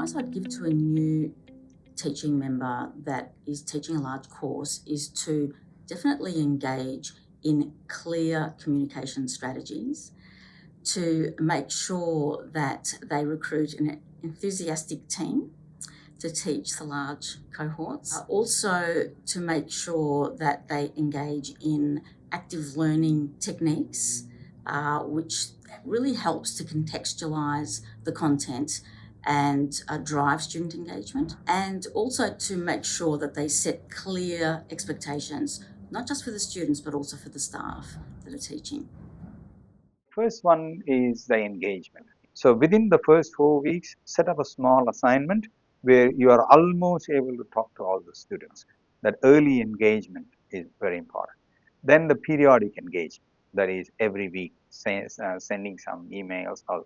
advice I'd give to a new teaching member that is teaching a large course is to definitely engage in clear communication strategies, to make sure that they recruit an enthusiastic team to teach the large cohorts. Also, to make sure that they engage in active learning techniques, which really helps to contextualise the content and drive student engagement, and also to make sure that they set clear expectations, not just for the students, but also for the staff that are teaching. First one is the engagement. So within the first 4 weeks, set up a small assignment where you are almost able to talk to all the students. That early engagement is very important. Then the periodic engagement, that is every week, sending some emails or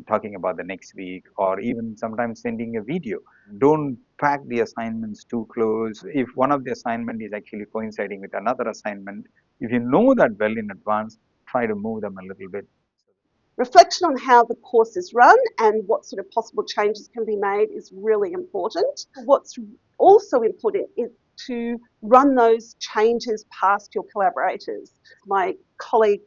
talking about the next week, or even sometimes sending a video. Don't pack the assignments too close. If one of the assignment is actually coinciding with another assignment, if you know that well in advance, try to move them a little bit. Reflection on how the course is run and what sort of possible changes can be made is really important. What's also important is to run those changes past your collaborators. My colleague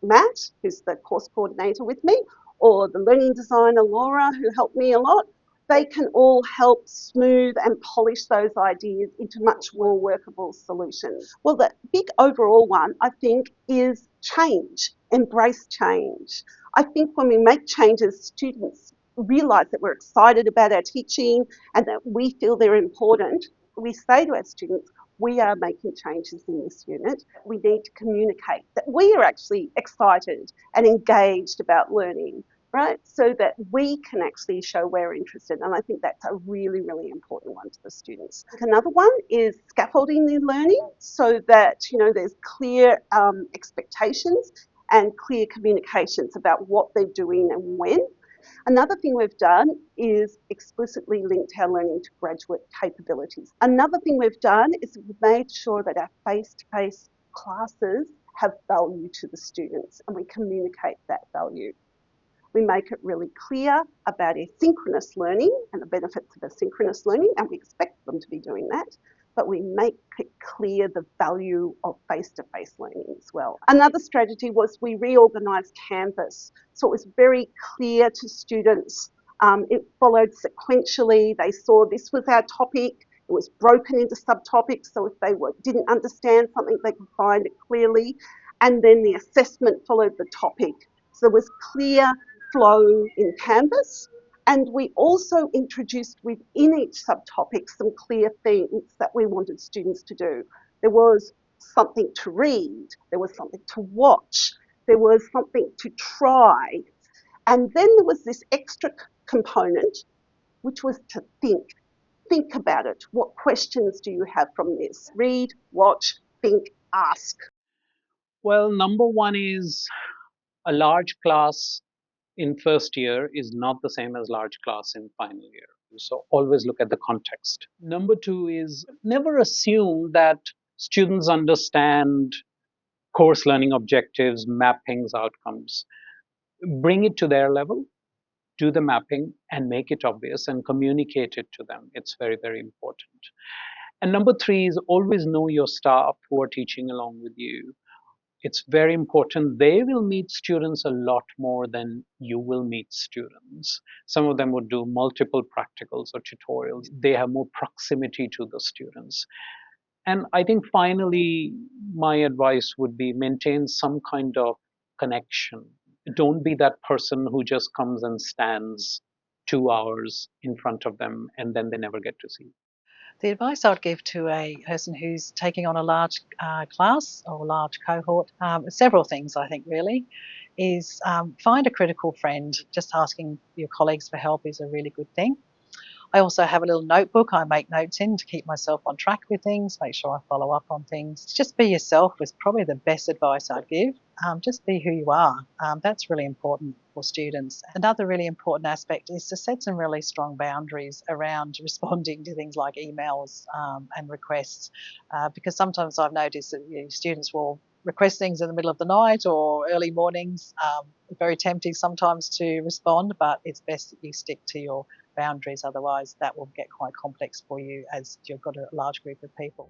Matt, who's the course coordinator with me, or the learning designer Laura, who helped me a lot, they can all help smooth and polish those ideas into much more workable solutions. Well, the big overall one, I think, is change. Embrace change. I think when we make changes, students realise that we're excited about our teaching and that we feel they're important. We say to our students, we are making changes in this unit. We need to communicate that we are actually excited and engaged about learning, right? So that we can actually show we're interested. And I think that's a really, really important one to the students. Another one is scaffolding their learning so that, there's clear expectations and clear communications about what they're doing and when. Another thing we've done is explicitly linked our learning to graduate capabilities. Another thing we've done is we've made sure that our face-to-face classes have value to the students and we communicate that value. We make it really clear about asynchronous learning and the benefits of asynchronous learning, and we expect them to be doing that, but we make it clear the value of face-to-face learning as well. Another strategy was we reorganised Canvas, so it was very clear to students. It followed sequentially. They saw this was our topic. It was broken into subtopics, so if they didn't understand something, they could find it clearly. And then the assessment followed the topic. So there was clear flow in Canvas. And we also introduced within each subtopic some clear themes that we wanted students to do. There was something to read, there was something to watch, there was something to try. And then there was this extra component, which was to think. Think about it. What questions do you have from this? Read, watch, think, ask. Well, number one is a large class in first year is not the same as large class in final year. So always look at the context. Number two is never assume that students understand course learning objectives, mappings, outcomes. Bring it to their level, do the mapping and make it obvious and communicate it to them. It's very, very important. And number three is always know your staff who are teaching along with you. It's very important. They will meet students a lot more than you will meet students. Some of them would do multiple practicals or tutorials. They have more proximity to the students. And I think finally, my advice would be maintain some kind of connection. Don't be that person who just comes and stands 2 hours in front of them and then they never get to see. The advice I'd give to a person who's taking on a large class or large cohort, several things I think really, is find a critical friend. Just asking your colleagues for help is a really good thing. I also have a little notebook I make notes in to keep myself on track with things, make sure I follow up on things. Just be yourself is probably the best advice I'd give. Just be who you are. That's really important for students. Another really important aspect is to set some really strong boundaries around responding to things like emails and requests, because sometimes I've noticed that students will request things in the middle of the night or early mornings. Very tempting sometimes to respond, but it's best that you stick to your boundaries, otherwise that will get quite complex for you as you've got a large group of people.